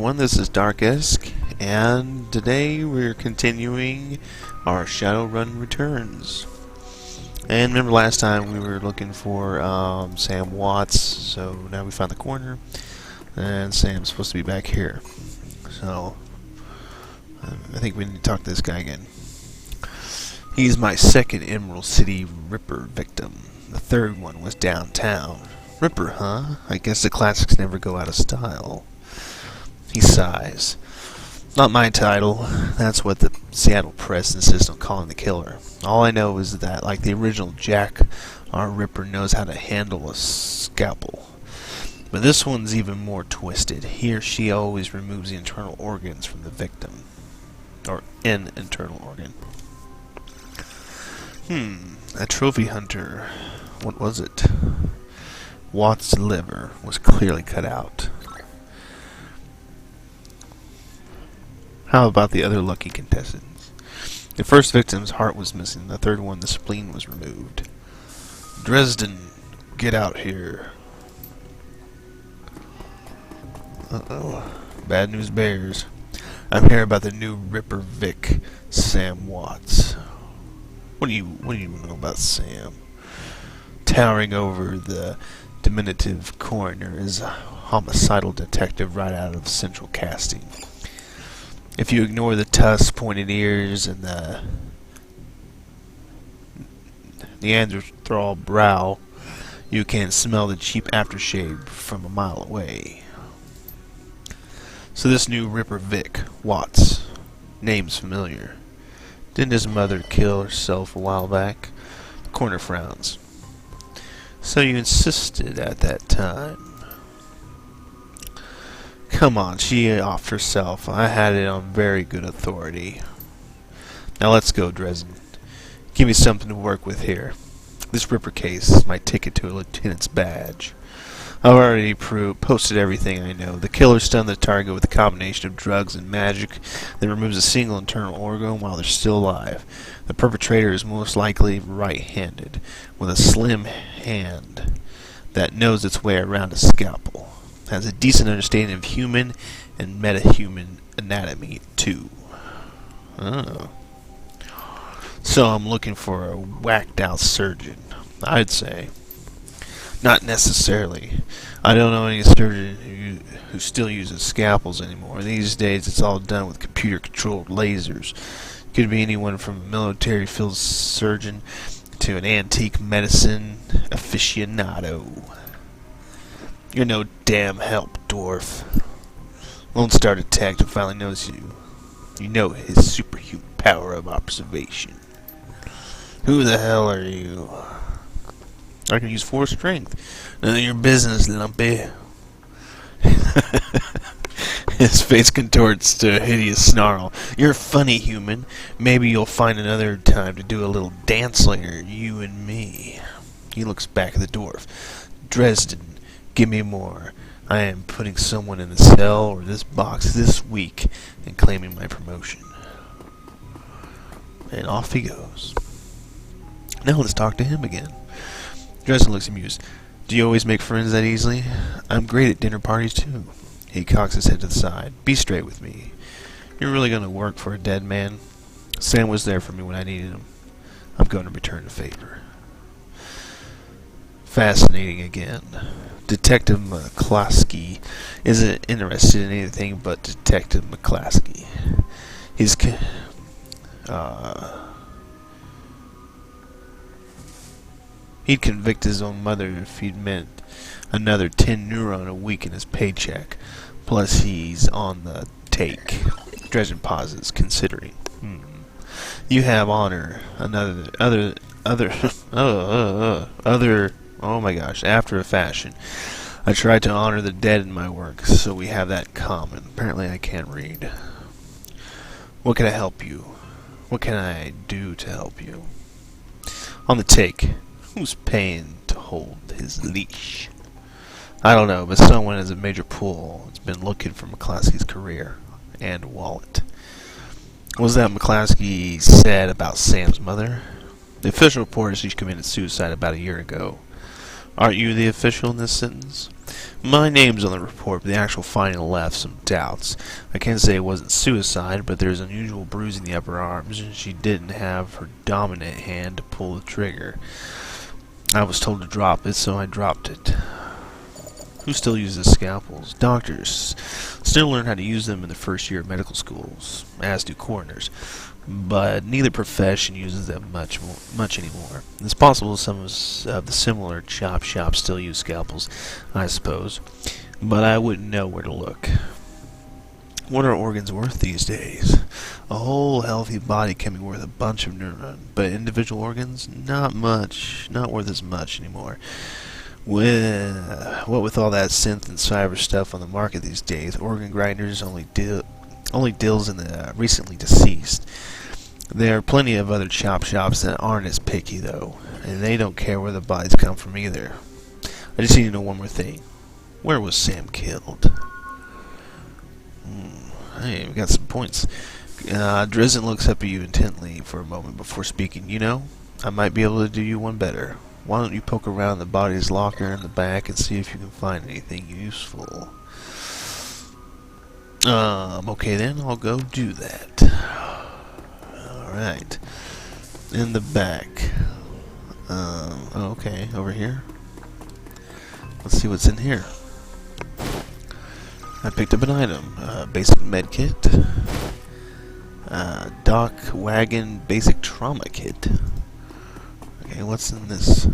everyone, this is Darkisk, and today we're continuing our Shadowrun returns. And remember last time we were looking for Sam Watts, so now we found the corner, and Sam's supposed to be back here. So, I think we need to talk to this guy again. He's my second Emerald City Ripper victim. The third one was downtown. Ripper, huh? I guess the classics never go out of style. He sighs. Not my title. That's what the Seattle press insists on calling the killer. All I know is that, like the original Jack, our Ripper knows how to handle a scalpel. But this one's even more twisted. He or she always removes the internal organs from the victim. Or an internal organ. A trophy hunter. What was it? Watt's liver was clearly cut out. How about the other lucky contestants? The first victim's heart was missing. The third one, the spleen was removed. Dresden, get out here. Uh-oh. Bad news bears. I'm here about the new Ripper Vic, Sam Watts. What do you know about Sam? Towering over the diminutive coroner is a homicidal detective right out of central casting. If you ignore the tusk, pointed ears, and the Neanderthal brow, you can smell the cheap aftershave from a mile away. So this new Ripper Vic, Watts, name's familiar. Didn't his mother kill herself a while back? The coroner frowns. So you insisted at that time. Come on, she offed herself. I had it on very good authority. Now let's go, Dresden. Give me something to work with here. This Ripper case is my ticket to a lieutenant's badge. I've already posted everything I know. The killer stunned the target with a combination of drugs and magic that removes a single internal organ while they're still alive. The perpetrator is most likely right-handed, with a slim hand that knows its way around a scalpel. Has a decent understanding of human and metahuman anatomy, too. Oh. So I'm looking for a whacked-out surgeon, I'd say. Not necessarily. I don't know any surgeon who still uses scalpels anymore. These days it's all done with computer-controlled lasers. Could be anyone from a military field surgeon to an antique medicine aficionado. You're no damn help, dwarf. Lone Star Detective finally knows you. You know his superhuman power of observation. Who the hell are you? I can use force strength. None of your business, lumpy. His face contorts to a hideous snarl. You're funny, human. Maybe you'll find another time to do a little dance later, you and me. He looks back at the dwarf. Dresden, give me more. I am putting someone in the cell or this box this week and claiming my promotion. And off he goes. Now let's talk to him again. Dresden looks amused. Do you always make friends that easily? I'm great at dinner parties, too. He cocks his head to the side. Be straight with me. You're really going to work for a dead man? Sam was there for me when I needed him. I'm going to return the favor. Fascinating again. Detective McCloskey isn't interested in anything but Detective McCloskey. He'd convict his own mother if he'd meant another 10 neuron a week in his paycheck. Plus he's on the take. Dresden pauses, considering. You have honor. Oh my gosh, after a fashion. I try to honor the dead in my work, so we have that in common. Apparently I can't read. What can I help you? What can I do to help you? On the take. Who's paying to hold his leash? I don't know, but someone has a major pool. It's been looking for McCloskey's career and wallet. What was that McCloskey said about Sam's mother? The official report is she committed suicide about a year ago. Aren't you the official in this sentence? My name's on the report, but the actual finding left some doubts. I can't say it wasn't suicide, but there's unusual bruising in the upper arms, and she didn't have her dominant hand to pull the trigger. I was told to drop it, so I dropped it. Who still uses scalpels? Doctors still learn how to use them in the first year of medical schools, as do coroners. But neither profession uses them much anymore. It's possible some of the similar chop shops still use scalpels, I suppose, but I wouldn't know where to look. What are organs worth these days? A whole healthy body can be worth a bunch of neuron, but individual organs, not much, not worth as much anymore. What with all that synth and cyber stuff on the market these days, organ grinders only deals in the recently deceased. There are plenty of other chop shops that aren't as picky, though, and they don't care where the bodies come from either. I just need to know one more thing. Where was Sam killed? Hey, we got some points. Dresden looks up at you intently for a moment before speaking. You know, I might be able to do you one better. Why don't you poke around the body's locker in the back and see if you can find anything useful? Okay then, I'll go do that. Alright. In the back. Okay, over here. Let's see what's in here. I picked up an item. Basic med kit. Dock wagon basic trauma kit. Okay, what's in this?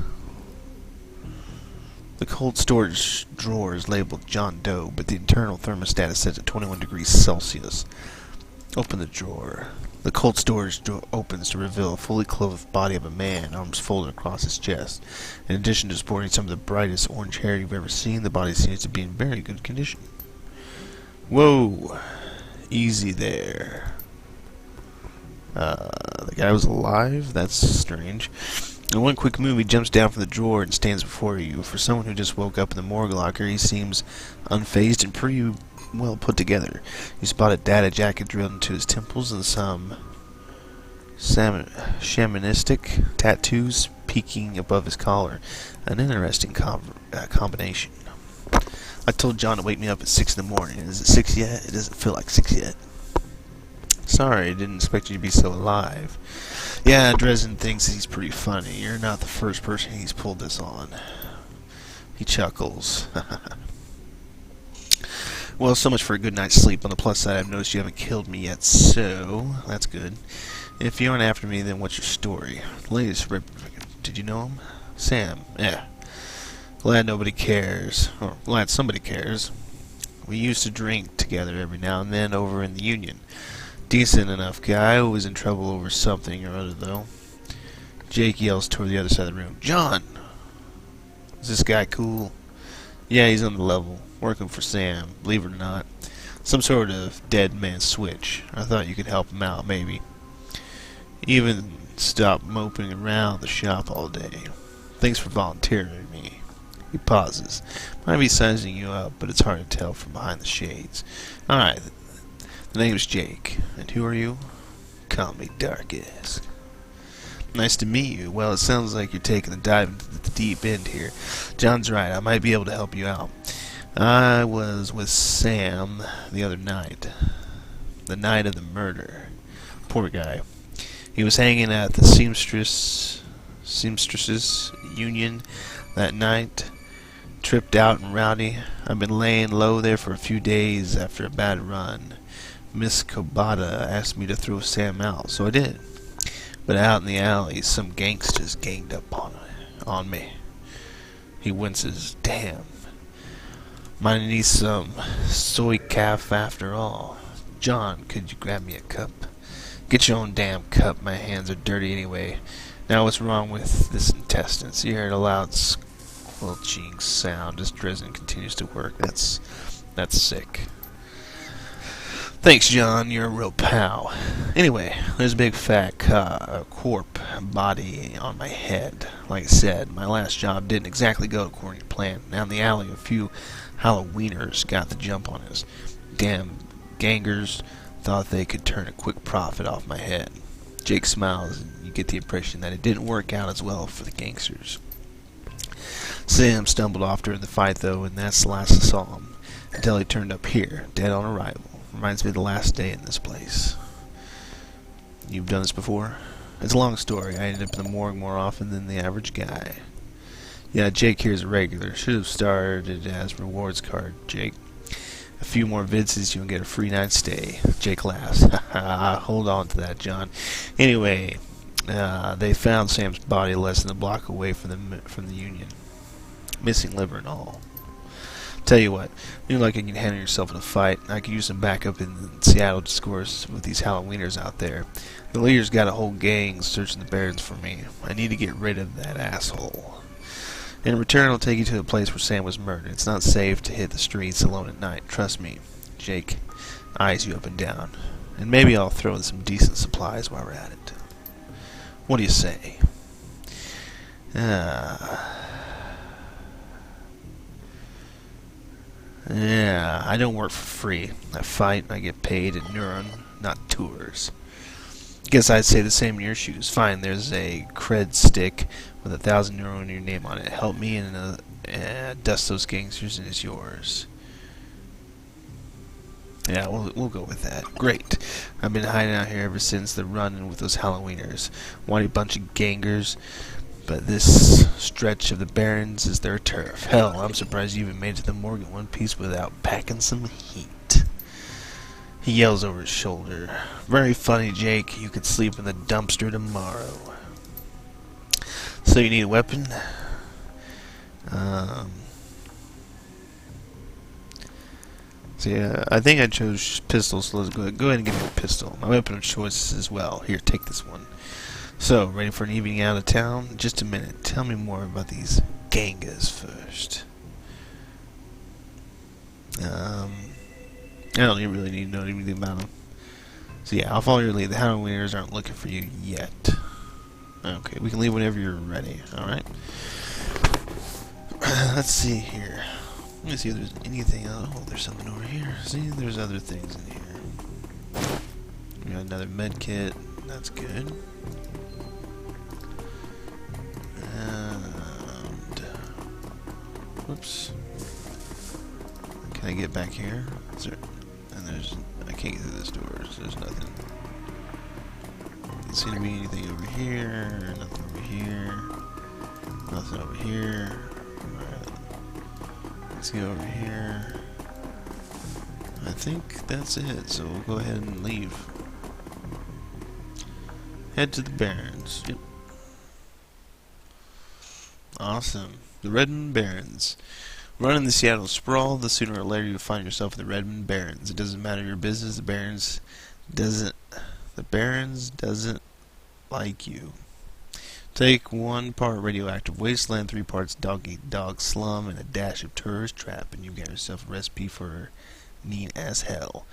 The cold storage drawer is labeled John Doe, but the internal thermostat is set to 21 degrees Celsius. Open the drawer. The cold storage door opens to reveal a fully clothed body of a man, arms folded across his chest. In addition to sporting some of the brightest orange hair you've ever seen, the body seems to be in very good condition. Whoa! Easy there. The guy was alive? That's strange. In one quick move, he jumps down from the drawer and stands before you. For someone who just woke up in the morgue locker, he seems unfazed and pretty well put together. You spot a data jacket drilled into his temples and some shamanistic tattoos peeking above his collar. An interesting combination. I told John to wake me up at 6 in the morning. Is it 6 yet? It doesn't feel like 6 yet. Sorry, I didn't expect you to be so alive. Yeah, Dresden thinks he's pretty funny. You're not the first person he's pulled this on. He chuckles. Well, so much for a good night's sleep. On the plus side, I've noticed you haven't killed me yet, so that's good. If you aren't after me, then what's your story? Latest did you know him? Sam. Yeah. Glad nobody cares. Or glad somebody cares. We used to drink together every now and then over in the Union. Decent enough guy who was in trouble over something or other, though. Jake yells toward the other side of the room. John! Is this guy cool? Yeah, he's on the level. Working for Sam, believe it or not. Some sort of dead man switch. I thought you could help him out, maybe. Even stop moping around the shop all day. Thanks for volunteering me. He pauses. Might be sizing you up, but it's hard to tell from behind the shades. Alright. The name's Jake. And who are you? Call me Darkest. Nice to meet you. Well, it sounds like you're taking a dive into the deep end here. John's right. I might be able to help you out. I was with Sam the other night. The night of the murder. Poor guy. He was hanging at the Seamstresses Union that night. Tripped out and rowdy. I've been laying low there for a few days after a bad run. Miss Kobata asked me to throw Sam out, so I did. But out in the alley, some gangsters ganged up on me. He winces. Damn. Might need some soy calf after all. John, could you grab me a cup? Get your own damn cup. My hands are dirty anyway. Now what's wrong with this intestines? You heard a loud squelching sound as Dresden continues to work. That's sick. Thanks, John. You're a real pal. Anyway, there's a big fat corp body on my head. Like I said, my last job didn't exactly go according to plan. Down the alley, a few Halloweeners got the jump on us. Damn gangers thought they could turn a quick profit off my head. Jake smiles, and you get the impression that it didn't work out as well for the gangsters. Sam stumbled off during the fight, though, and that's the last I saw him. Until he turned up here, dead on arrival. Reminds me of the last day in this place. You've done this before? It's a long story. I end up in the morgue more often than the average guy. Yeah, Jake here's a regular. Should have started as rewards card, Jake. A few more visits, you'll get a free night stay. Jake laughs. Hold on to that, John. Anyway, they found Sam's body less than a block away from the Union. Missing liver and all. Tell you what, you look like you can handle yourself in a fight. I could use some backup in Seattle discourse with these Halloweeners out there. The leader's got a whole gang searching the barrens for me. I need to get rid of that asshole. In return, I'll take you to the place where Sam was murdered. It's not safe to hit the streets alone at night. Trust me. Jake eyes you up and down. And maybe I'll throw in some decent supplies while we're at it. What do you say? Yeah, I don't work for free. I fight and I get paid in Neuron, not tours. Guess I'd say the same in your shoes. Fine, there's a cred stick with 1,000 euro and your name on it. Help me and dust those gangsters and it's yours. Yeah, we'll go with that. Great. I've been hiding out here ever since the run-in with those Halloweeners. Whiny bunch of gangers, but this stretch of the Barrens is their turf. Hell, I'm surprised you even made it to the morgue in one piece without packing some heat. He yells over his shoulder. Very funny, Jake. You could sleep in the dumpster tomorrow. So you need a weapon? So yeah, I think I chose pistols, so let's go ahead and give me a pistol. My weapon of choice as well. Here, take this one. So, ready for an evening out of town? Just a minute. Tell me more about these gangas first. I don't really need to know anything about them. So yeah, I'll follow your lead. The Halloweeners aren't looking for you yet. Okay, we can leave whenever you're ready. Alright. Let's see here. Let me see if there's anything else. Oh, there's something over here. See, there's other things in here. We got another med kit. That's good. And whoops. Can I get back here? Is there, and there's I can't get through this door, so there's nothing. Doesn't seem to be anything over here. Nothing over here. Nothing over here. Alright. Let's go over here. I think that's it, so we'll go ahead and leave. Head to the Barrens. Yep. Awesome. The Redmond Barrens. Running the Seattle sprawl, the sooner or later you'll find yourself in the Redmond Barrens. It doesn't matter your business, the Barrens doesn't like you. Take 1 part radioactive wasteland, 3 parts dog-eat-dog slum, and a dash of tourist trap, and you've got yourself a recipe for mean as hell.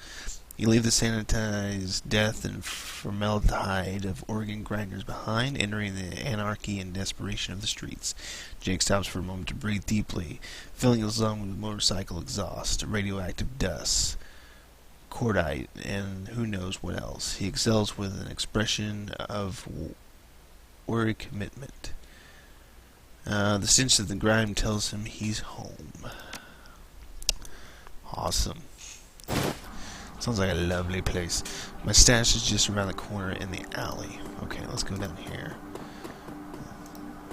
You leave the sanitized death and formaldehyde of organ grinders behind, entering the anarchy and desperation of the streets. Jake stops for a moment to breathe deeply, filling his lungs with motorcycle exhaust, radioactive dust, cordite, and who knows what else. He exhales with an expression of worry commitment. The stench of the grime tells him he's home. Awesome. Sounds like a lovely place. My stash is just around the corner in the alley. Okay, let's go down here.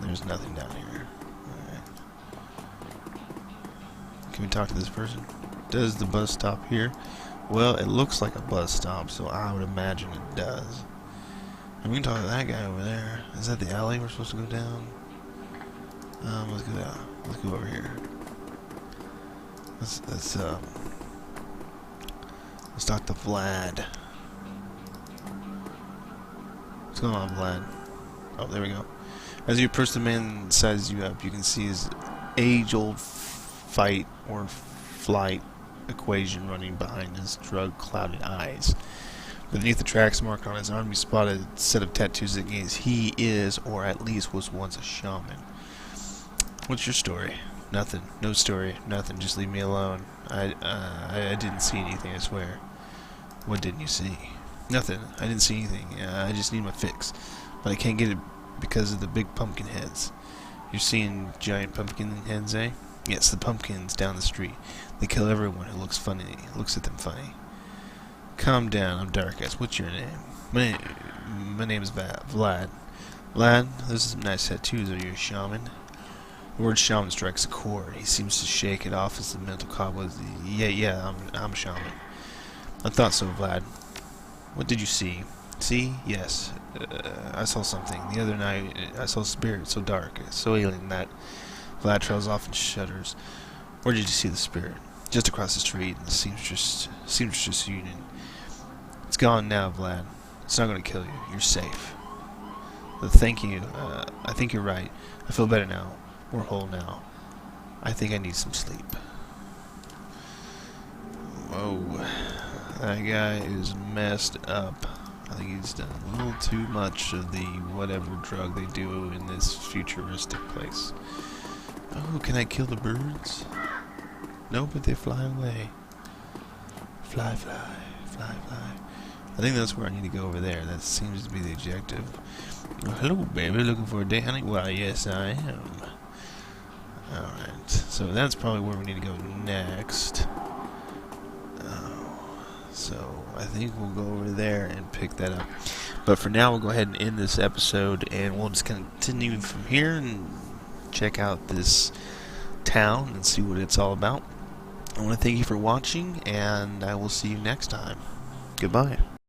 There's nothing down here. Alright. Can we talk to this person? Does the bus stop here? Well, it looks like a bus stop, so I would imagine it does. And we can talk to that guy over there. Is that the alley we're supposed to go down? Let's go down. Let's go over here. Let's talk to Vlad. What's going on, Vlad? Oh, there we go. As you approach the man that sizes you up, you can see his age-old fight or flight equation running behind his drug-clouded eyes. Beneath the tracks marked on his arm, you spot a set of tattoos that means he is, or at least was once, a shaman. What's your story? Nothing. No story. Nothing. Just leave me alone. I didn't see anything, I swear. What didn't you see? Nothing. I didn't see anything. I just need my fix. But I can't get it because of the big pumpkin heads. You're seeing giant pumpkin heads, eh? Yes, the pumpkins down the street. They kill everyone who looks at them funny. Calm down, I'm Darkus. What's your name? My name is Vlad. Vlad, those are some nice tattoos. Are you a shaman? The word shaman strikes a chord. He seems to shake it off as the mental cobwebs. Yeah, I'm a shaman. I thought so, Vlad. What did you see? See? Yes. I saw something. The other night, I saw a spirit so dark, so alien that Vlad trails off and shudders. Where did you see the spirit? Just across the street in the Seamstress Union. It's gone now, Vlad. It's not going to kill you. You're safe. Thank you. I think you're right. I feel better now. We're whole now. I think I need some sleep. Whoa. That guy is messed up. I think he's done a little too much of the whatever drug they do in this futuristic place. Oh, can I kill the birds? No, but they fly away. Fly, fly, fly, fly. I think that's where I need to go over there. That seems to be the objective. Oh, hello, baby. Looking for a date, honey? Why, yes, I am. Alright, so that's probably where we need to go next. So I think we'll go over there and pick that up. But for now, we'll go ahead and end this episode, and we'll just continue from here and check out this town and see what it's all about. I want to thank you for watching, and I will see you next time. Goodbye.